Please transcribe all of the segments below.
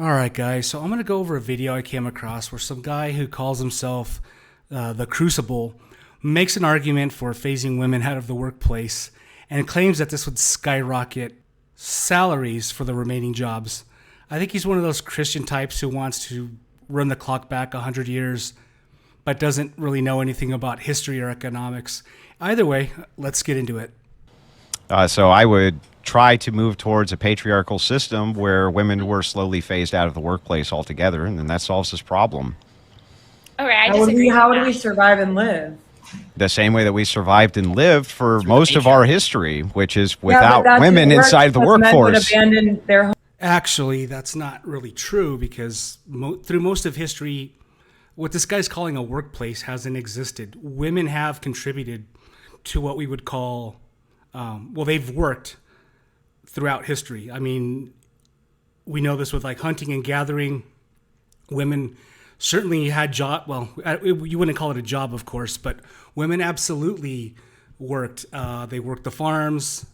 All right, guys. So I'm going to go over a video I came across where some guy who calls himself the Crucible makes an argument for phasing women out of the workplace and claims that this would skyrocket salaries for the remaining jobs. I think he's one of those Christian types who wants to run the clock back 100 years but doesn't really know anything about history or economics. Either way, let's get into it. So I would try to move towards a patriarchal system where women were slowly phased out of the workplace altogether, and then that solves this problem. Okay, I disagree. How do we survive and live? The same way that we survived and lived for most of our history, which is but without that women didn't work inside the because men would workforce. abandon their home. Actually, that's not really true because through most of history, what this guy's calling a workplace hasn't existed. Women have contributed to what we would call, they've worked throughout history. I mean, we know this with like hunting and gathering. Women certainly had you wouldn't call it a job, of course, but women absolutely worked. They worked the farms.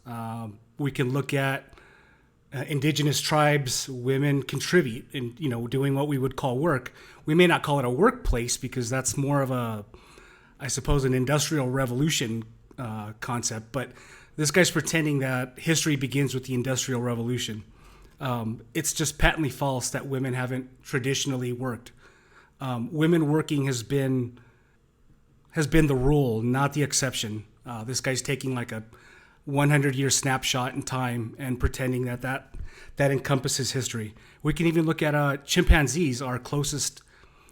We can look at indigenous tribes. Women contribute in, doing what we would call work. We may not call it a workplace because that's more of an industrial revolution concept, but this guy's pretending that history begins with the Industrial Revolution. It's just patently false that women haven't traditionally worked. Women working has been the rule, not the exception. This guy's taking like a 100-year snapshot in time and pretending that encompasses history. We can even look at chimpanzees, our closest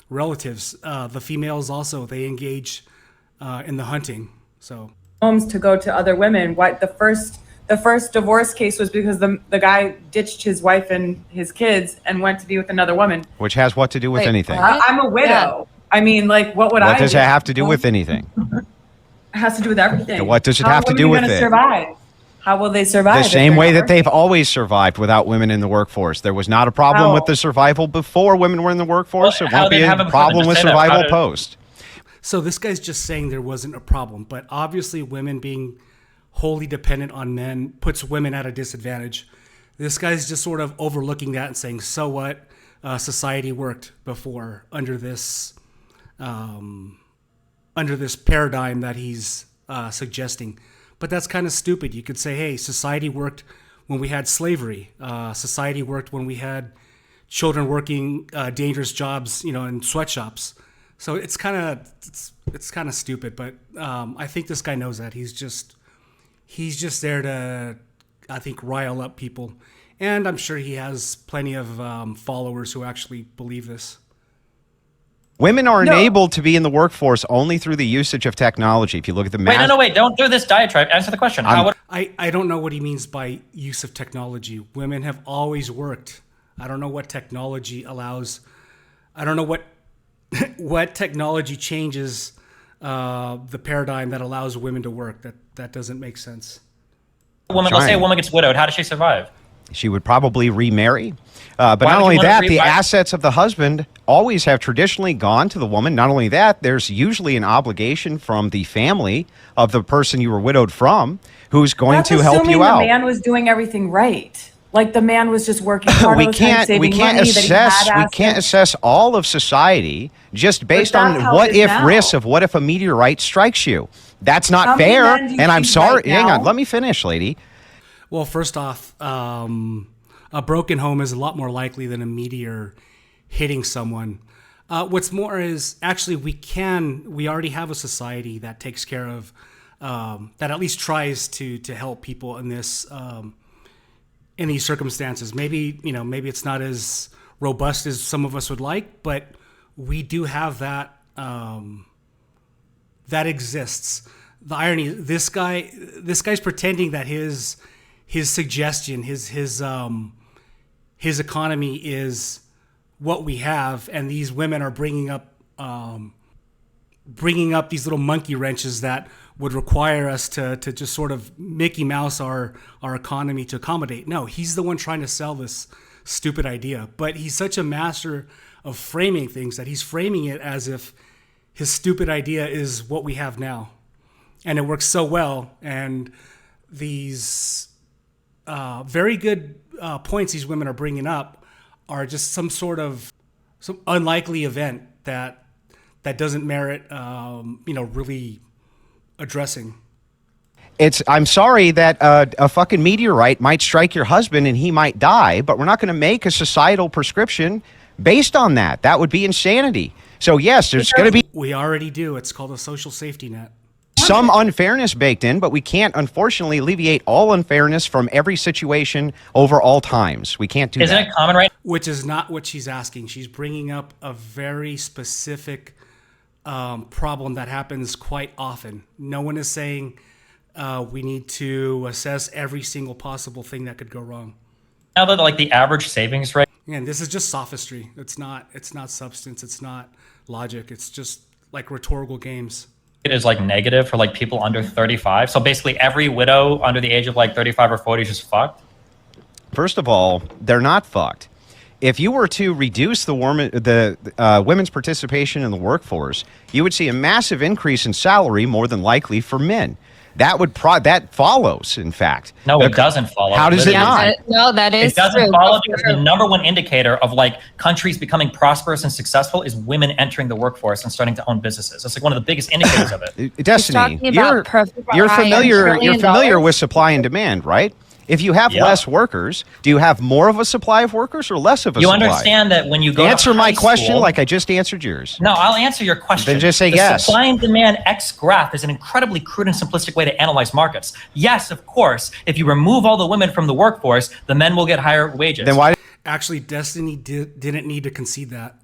relatives. The females also, they engage in the hunting. So Homes to go to other women. What the first divorce case was because the guy ditched his wife and his kids and went to be with another woman. Which has what to do with anything? I'm a widow. Yeah. I mean, like, what does it have to do with anything? It has to do with everything. What does it have to do with it? Survive? How will they survive? The same way that they've always survived without women in the workforce. There was not a problem with the survival before women were in the workforce. There won't be a problem with survival post. So this guy's just saying there wasn't a problem, but obviously women being wholly dependent on men puts women at a disadvantage. This guy's just sort of overlooking that and saying, so what? Society worked before under this paradigm that he's suggesting. But that's kind of stupid. You could say, hey, society worked when we had slavery. Society worked when we had children working dangerous jobs, in sweatshops. So it's kind of stupid, but I think this guy knows that. He's just there to, I think, rile up people. And I'm sure he has plenty of followers who actually believe this. Women are enabled to be in the workforce only through the usage of technology. If you look at the Wait, don't do this diatribe. Answer the question. I don't know what he means by use of technology. Women have always worked. I don't know what technology allows. I don't know what technology changes the paradigm that allows women to work. That doesn't make sense. Let's say a woman gets widowed. How does she survive? She would probably remarry. But not only that, the assets of the husband always have traditionally gone to the woman. Not only that, there's usually an obligation from the family of the person you were widowed from who's going to help you out. The man was doing everything right. Like the man was just working hard we can't assess all of society just based on what if risks of what if a meteorite strikes you. That's not fair. And I'm sorry. Hang on. Let me finish, lady. Well, first off, a broken home is a lot more likely than a meteor hitting someone. What's more is actually we already have a society that takes care of, that at least tries to help people in this, in these circumstances. Maybe it's not as robust as some of us would like, but we do have that, that exists. The irony, this guy's pretending that his suggestion, his economy is what we have, and these women are bringing up these little monkey wrenches that would require us to just sort of Mickey Mouse our economy to accommodate. No, he's the one trying to sell this stupid idea, but he's such a master of framing things that he's framing it as if his stupid idea is what we have now, and it works so well. And these very good points these women are bringing up are just some unlikely event that doesn't merit really addressing. I'm sorry that a fucking meteorite might strike your husband and he might die, but we're not going to make a societal prescription based on that. That would be insanity. So yes, there's going to be. We already do. It's called a social safety net. Some unfairness baked in, but we can't, unfortunately, alleviate all unfairness from every situation over all times. We can't do that. Isn't it common, right? Which is not what she's asking. She's bringing up a very specific problem that happens quite often. No one is saying we need to assess every single possible thing that could go wrong. Now that like the average savings rate. And this is just sophistry. It's not substance. It's not logic. It's just like rhetorical games. It is like negative for like people under 35. So basically every widow under the age of like 35 or 40 is just fucked. First of all, they're not fucked. If you were to reduce the women's participation in the workforce, you would see a massive increase in salary, more than likely for men. That follows, in fact. No, it doesn't follow. How does it not? No, that is true. It doesn't true. follow because the number one indicator of like countries becoming prosperous and successful is women entering the workforce and starting to own businesses. That's like one of the biggest indicators of it. Destiny, you're familiar with supply and demand, right? If you have less workers, do you have more of a supply of workers or less of a supply? You understand that when you go answer to my high question school, like I just answered yours. No, I'll answer your question. Then just say the yes. Supply and demand X graph is an incredibly crude and simplistic way to analyze markets. Yes, of course, if you remove all the women from the workforce, the men will get higher wages. Then why? Actually, Destiny didn't need to concede that.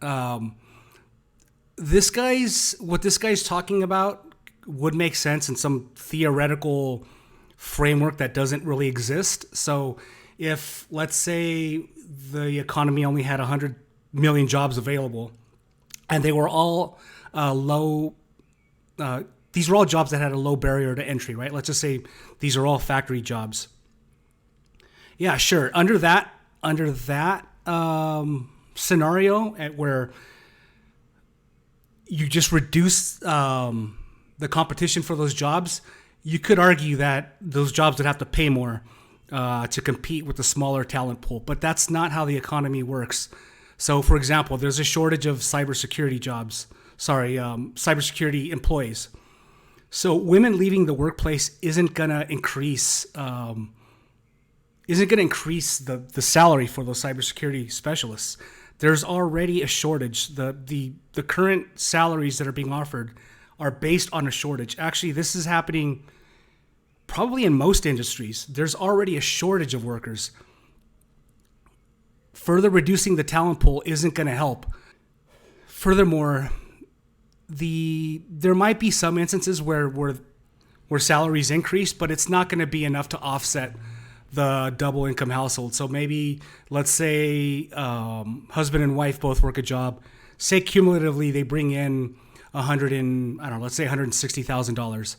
What this guy's talking about would make sense in some theoretical framework that doesn't really exist. So if, let's say, the economy only had 100 million jobs available and they were all these were all jobs that had a low barrier to entry, right? Let's just say these are all factory jobs. Yeah, sure. Under that scenario where you just reduce the competition for those jobs, you could argue that those jobs would have to pay more to compete with the smaller talent pool, but that's not how the economy works. So, for example, there's a shortage of cybersecurity employees. So, women leaving the workplace isn't gonna increase the salary for those cybersecurity specialists. There's already a shortage. The current salaries that are being offered are based on a shortage. Actually, this is happening probably in most industries. There's already a shortage of workers. Further reducing the talent pool isn't going to help. Furthermore, there might be some instances where salaries increase, but it's not going to be enough to offset the double income household. So maybe, let's say husband and wife both work a job. Say cumulatively they bring in let's say $160,000.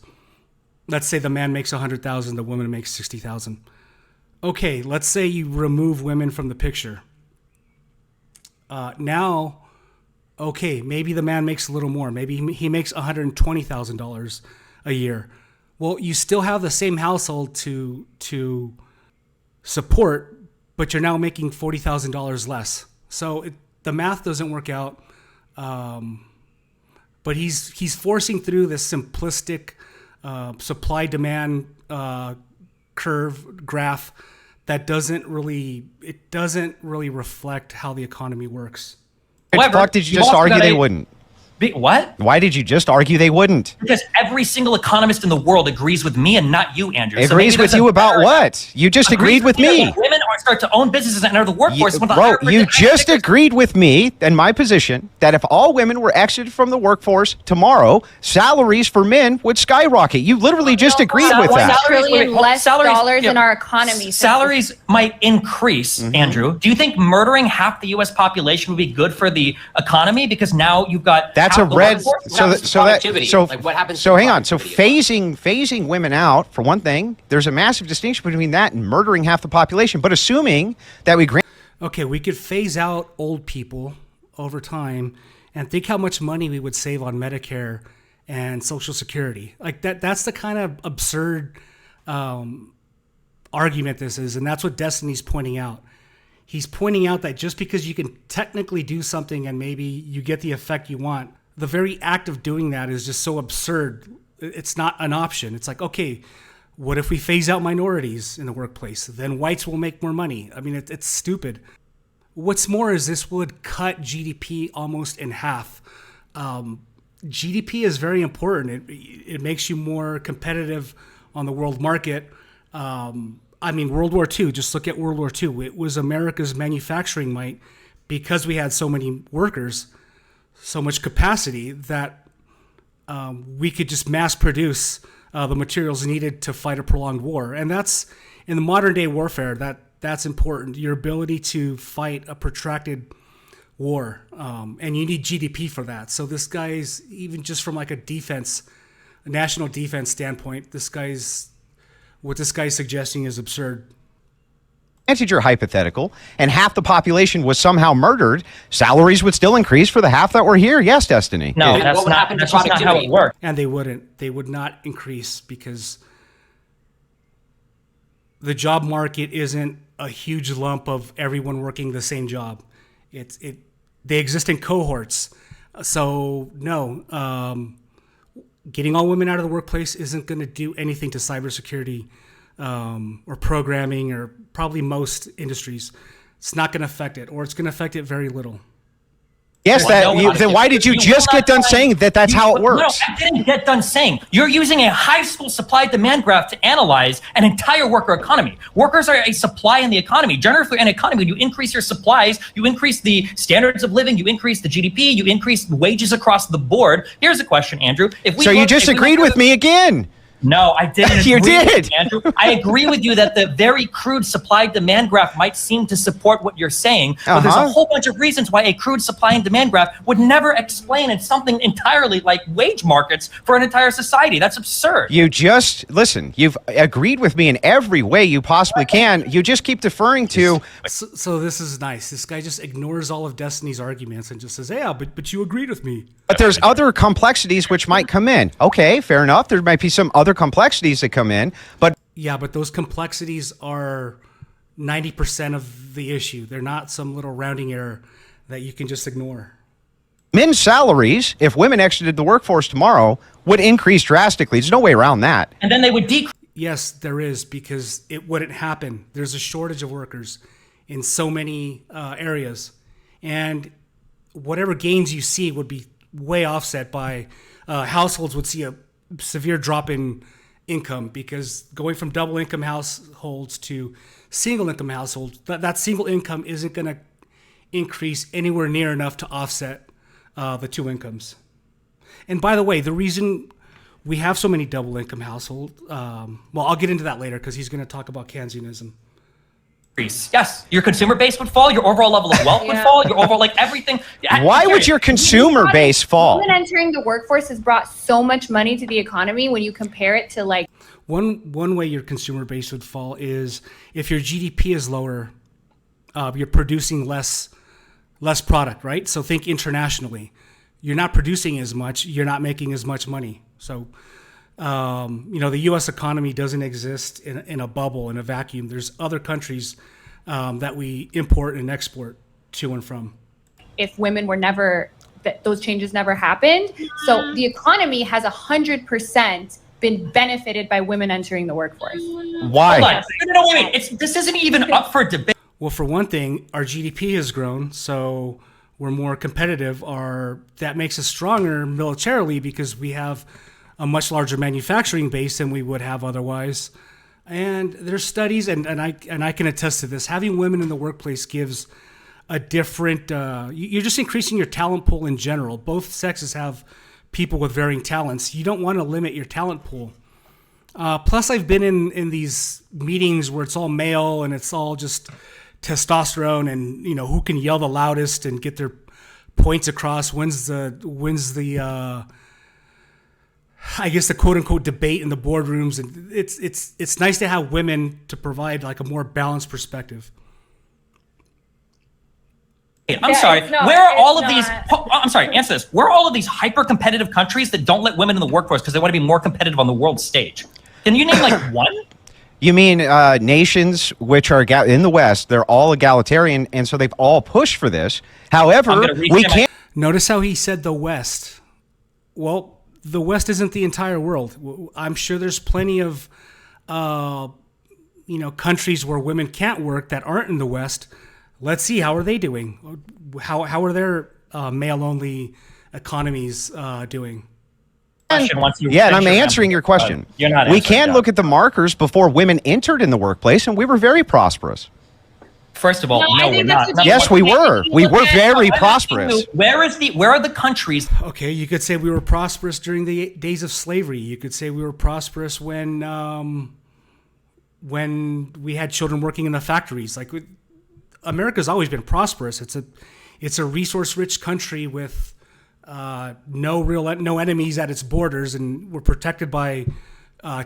Let's say the man makes $100,000, the woman makes $60,000. Okay, let's say you remove women from the picture. Now, okay, maybe the man makes a little more. Maybe he makes $120,000 a year. Well, you still have the same household to support, but you're now making $40,000 less. So the math doesn't work out. But he's forcing through this simplistic supply-demand graph that doesn't really reflect how the economy works. Why did you just argue they wouldn't? What? Why did you just argue they wouldn't? Because every single economist in the world agrees with me and not you, Andrew. Agrees with you about what? You just agreed with me. Women start to own businesses and enter the workforce. You just agreed with me and my position that if all women were exited from the workforce tomorrow, salaries for men would skyrocket. You literally just agreed with that. Less dollars in our economy. Salaries might increase, Andrew. Do you think murdering half the U.S. population would be good for the economy? Because now you've got that's a red. So what happens? So hang on. So phasing women out for one thing. There's a massive distinction between that and murdering half the population. But assuming that we grant. Okay, we could phase out old people over time, and think how much money we would save on Medicare and Social Security. Like that's the kind of absurd argument this is, and that's what Destiny's pointing out. He's pointing out that just because you can technically do something and maybe you get the effect you want, the very act of doing that is just so absurd. It's not an option. It's like, okay, what if we phase out minorities in the workplace? Then whites will make more money. I mean, it's stupid. What's more is this would cut GDP almost in half. GDP is very important. It makes you more competitive on the world market. I mean, World War II, just look at World War II. It was America's manufacturing might because we had so many workers, so much capacity that we could just mass produce the materials needed to fight a prolonged war. And that's, in the modern day warfare, that's important. Your ability to fight a protracted war. And you need GDP for that. So this guy's, even just from like a national defense standpoint, what this guy's suggesting is absurd. Granted, you're hypothetical, and half the population was somehow murdered, salaries would still increase for the half that were here. Yes, Destiny. No, that's not how it works. And they wouldn't. They would not increase because the job market isn't a huge lump of everyone working the same job. They exist in cohorts. So no, getting all women out of the workplace isn't going to do anything to cybersecurity or programming or probably most industries. It's not going to affect it, or it's going to affect it very little. Yes, then why did you just get done saying that that's how it works? No, I didn't get done saying. You're using a high school supply-demand graph to analyze an entire worker economy. Workers are a supply in the economy. Generally, for an economy, when you increase your supplies, you increase the standards of living, you increase the GDP, you increase wages across the board. Here's a question, Andrew. So you just agreed with me again. No, I didn't. You did. Andrew. I agree with you that the very crude supply-demand graph might seem to support what you're saying, but there's a whole bunch of reasons why a crude supply and demand graph would never explain in something entirely like wage markets for an entire society. That's absurd. Listen, you've agreed with me in every way you possibly can. You just keep deferring to... So this is nice. This guy just ignores all of Destiny's arguments and just says, yeah, but you agreed with me. But there's other complexities which might come in. Okay, fair enough. There might be some other complexities that come in, but... Yeah, but those complexities are 90% of the issue. They're not some little rounding error that you can just ignore. Men's salaries, if women exited the workforce tomorrow, would increase drastically. There's no way around that. And then they would decrease. Yes, there is, because it wouldn't happen. There's a shortage of workers in so many areas. And whatever gains you see would be way offset by households would see a severe drop in income, because going from double income households to single income households, that single income isn't going to increase anywhere near enough to offset the two incomes. And by the way, the reason we have so many double income households, well, I'll get into that later because he's going to talk about Keynesianism. Yes, your consumer base would fall, your overall level of wealth would fall, your overall, like, everything. Why would your consumer base fall? Women entering the workforce has brought so much money to the economy when you compare it to, like... One way your consumer base would fall is if your GDP is lower, you're producing less product, right? So think internationally. You're not producing as much, you're not making as much money. So, the U.S. economy doesn't exist in a bubble, in a vacuum. There's other countries that we import and export to and from. If women were never, those changes never happened. So the economy has 100% been benefited by women entering the workforce. Why? No, wait. This isn't even up for debate. Well, for one thing, our GDP has grown, so we're more competitive. That makes us stronger militarily because we have a much larger manufacturing base than we would have otherwise. And there's studies, and I can attest to this. Having women in the workplace gives a different. You're just increasing your talent pool in general. Both sexes have people with varying talents. You don't want to limit your talent pool. Plus, I've been in these meetings where it's all male and it's all just testosterone, and who can yell the loudest and get their points across. Wins the I guess the quote unquote debate in the boardrooms, and it's nice to have women to provide like a more balanced perspective. I'm sorry. Where are all of these? I'm sorry. Answer this. Where are all of these hyper-competitive countries that don't let women in the workforce because they want to be more competitive on the world stage? Can you name like one? You mean nations which are in the West, they're all egalitarian, and so they've all pushed for this. However, we can't. Notice how he said the West. Well, the West isn't the entire world. I'm sure there's plenty of, countries where women can't work that aren't in the West. Let's see, how are they doing? How are their male-only economies doing? Yeah, and I'm answering your question. You're not. We can look at the markers before women entered in the workplace, and we were very prosperous. First of all, no, we're not. Yes, we were. We were very prosperous. Where are the countries? Okay, you could say we were prosperous during the days of slavery. You could say we were prosperous when we had children working in the factories. Like, America's always been prosperous. It's a resource-rich country with no enemies at its borders, and we're protected by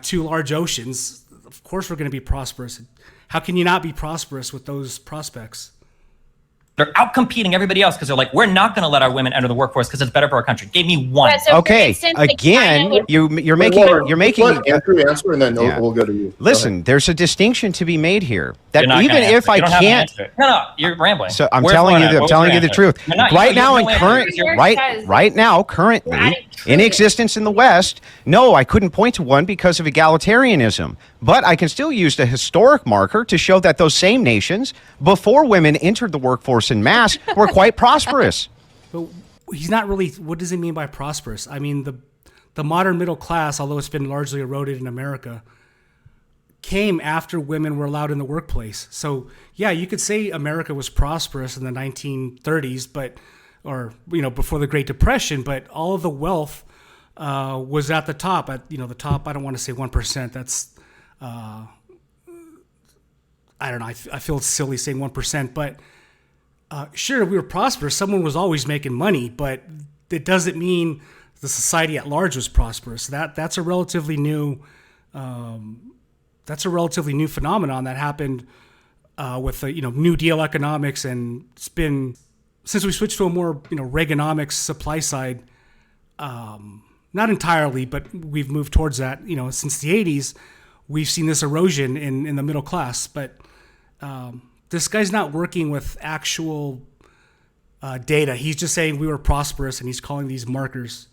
2 large oceans. Of course, we're going to be prosperous. How can you not be prosperous with those prospects? They're outcompeting everybody else because they're like, we're not going to let our women enter the workforce because it's better for our country. Give me one. Yeah, so okay, instance, again, like you're making. Let Andrew answer, and then we'll go to you. Listen, there's a distinction to if You're not even gonna if answer. I You don't have an can't. answer. No, you're rambling. So I'm Where's telling one you at? the What was telling your you the answer? truth. You're not- Right now, you in don't have current answers. right now, currently in existence in the West, no, I couldn't point to one because of egalitarianism. But I can still use the historic marker to show that those same nations, before women entered the workforce in mass, were quite prosperous. But he's not really. What does he mean by prosperous? I mean, the modern middle class, although it's been largely eroded in America, came after women were allowed in the workplace. So yeah, you could say America was prosperous in the 1930s, before the Great Depression, but all of the wealth was at the top. At the top, I don't want to say 1%. That's I don't know. I feel silly saying 1%, but sure, we were prosperous. Someone was always making money, but it doesn't mean the society at large was prosperous. That's a relatively new phenomenon that happened with the New Deal economics, and it's been since we switched to a more Reaganomics supply side. Not entirely, but we've moved towards that. Since the 80s, we've seen this erosion in the middle class. But this guy's not working with actual data. He's just saying we were prosperous, and he's calling these markers.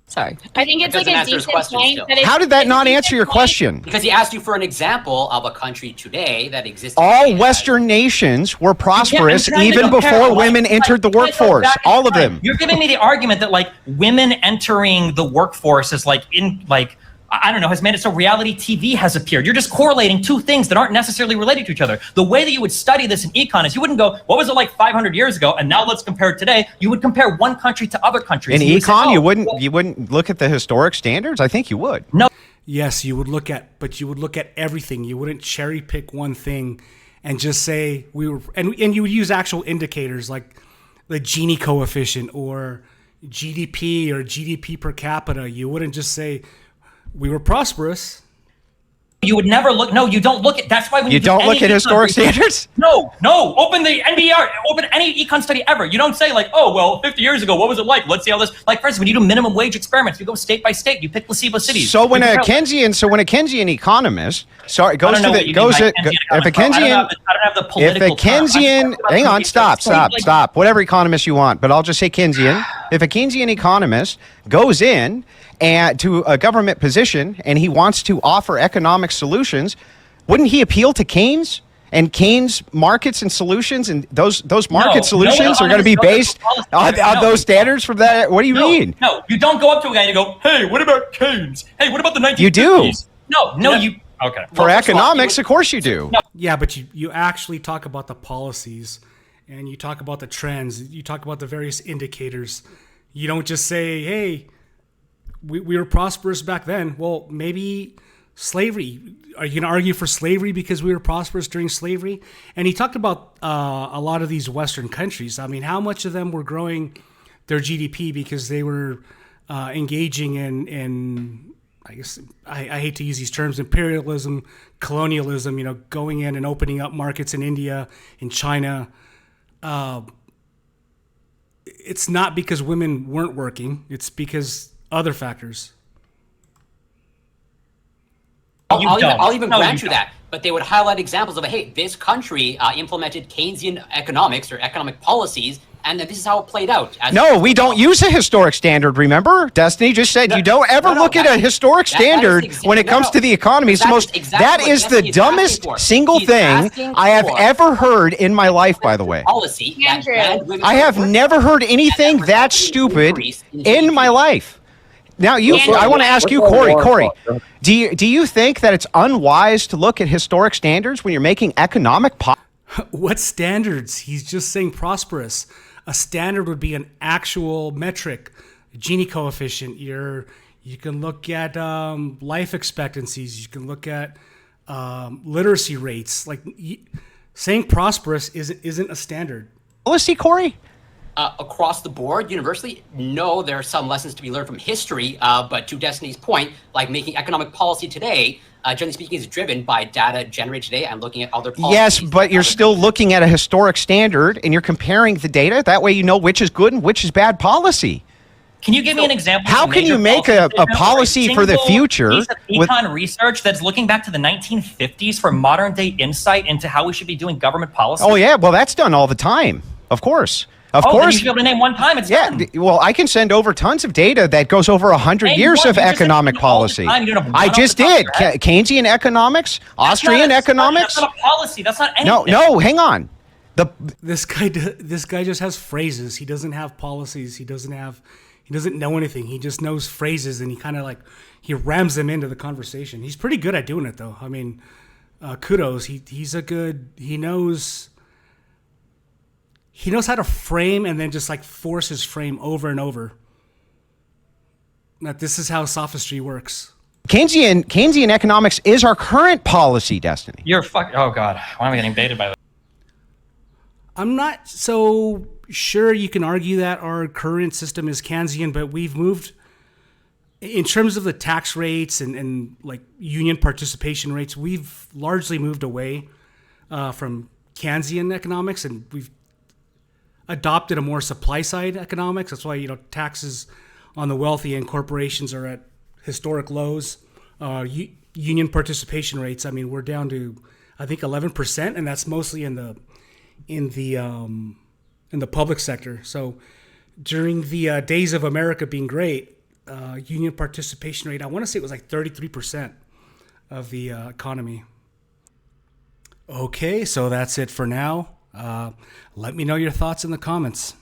Sorry. I think it's like a decent point. How did that not answer your question? Because he asked you for an example of a country today that exists. All Western nations were prosperous even before women entered the workforce. All of them. You're giving me the argument that women entering the workforce is I don't know, has made it so reality TV has appeared. You're just correlating 2 things that aren't necessarily related to each other. The way that you would study this in econ is you wouldn't go, what was it like 500 years ago, and now let's compare it today. You would compare one country to other countries. In econ, you wouldn't look at the historic standards? I think you would. No. Yes, you would look at everything. You wouldn't cherry pick one thing and just say we were, and you would use actual indicators like the Gini coefficient or GDP or GDP per capita. You wouldn't just say we were prosperous. You would never look. No, you don't look at. That's why when you don't look at historic standards. No. Open the NBR. Open any econ study ever. You don't say 50 years ago, what was it like? Let's see how this. For instance, when you do minimum wage experiments, you go state by state. You pick placebo cities. So when a Keynesian economist, goes to the goes it if a Keynesian, hang on, stop. Whatever economist you want, but I'll just say Keynesian. If a Keynesian economist goes in and to a government position and he wants to offer economic solutions, wouldn't he appeal to Keynes and Keynes markets and solutions, and those market solutions are going to be based on those standards from that? What do you mean? No, you don't go up to a guy and you go, hey, what about Keynes? Hey, what about the 1950s? You do. No, you. Okay. For economics, of course you do. No. Yeah, but you actually talk about the policies, and you talk about the trends. You talk about the various indicators. You don't just say, hey, we were prosperous back then. Well, maybe slavery. Are you going to argue for slavery because we were prosperous during slavery? And he talked about a lot of these Western countries. I mean, how much of them were growing their GDP because they were engaging in I guess I hate to use these terms, imperialism, colonialism, going in and opening up markets in India, in China. It's not because women weren't working. It's because other factors. I'll even No, grant you you that. But they would highlight examples of, hey, this country implemented Keynesian economics or economic policies, and this is how it played out. No, we don't use a historic standard, remember? Destiny just said you don't ever look at a historic standard when it comes to the economy. It's the most, that is the dumbest single thing I have ever heard in my life, by the way. Policy I have never heard anything that stupid in my life. Now, I want to ask you, Corey. Corey, do you think that it's unwise to look at historic standards when you're making economic policy? What standards? He's just saying prosperous. A standard would be an actual metric, Gini coefficient. You can look at life expectancies. You can look at literacy rates. Like saying prosperous isn't a standard. Policy, Corey? Across the board, universally, no, there are some lessons to be learned from history. But to Destiny's point, like making economic policy today, generally speaking, is driven by data generated today and looking at other policies. Yes, but you're still looking at a historic standard and you're comparing the data. That way you know which is good and which is bad policy. Can you give me an example? How can you make a policy for the future piece of Econ research that's looking back to the 1950s for modern day insight into how we should be doing government policy? Oh, yeah. Well, that's done all the time. Of course. Of Then course. you should be able to name one time it's done. Well, I can send over tons of data that goes over 100 years of economic policy. I just did. Keynesian economics, Austrian economics. That's not a policy. That's not anything. No, hang on. This guy just has phrases. He doesn't have policies. He doesn't know anything. He just knows phrases, and he kind of he rams them into the conversation. He's pretty good at doing it, though. I mean, kudos. He knows how to frame and then just force his frame over and over. That this is how sophistry works. Keynesian economics is our current policy, Destiny. Oh God, why am I getting baited by that? I'm not so sure you can argue that our current system is Keynesian, but we've moved in terms of the tax rates and union participation rates. We've largely moved away from Keynesian economics, and we've adopted a more supply side economics. That's why taxes on the wealthy and corporations are at historic lows. Union participation rates, I mean, we're down to I think 11%, and that's mostly in the public sector. So during the days of America being great, union participation rate, I want to say it was 33% of the economy. Okay, so that's it for now. Let me know your thoughts in the comments.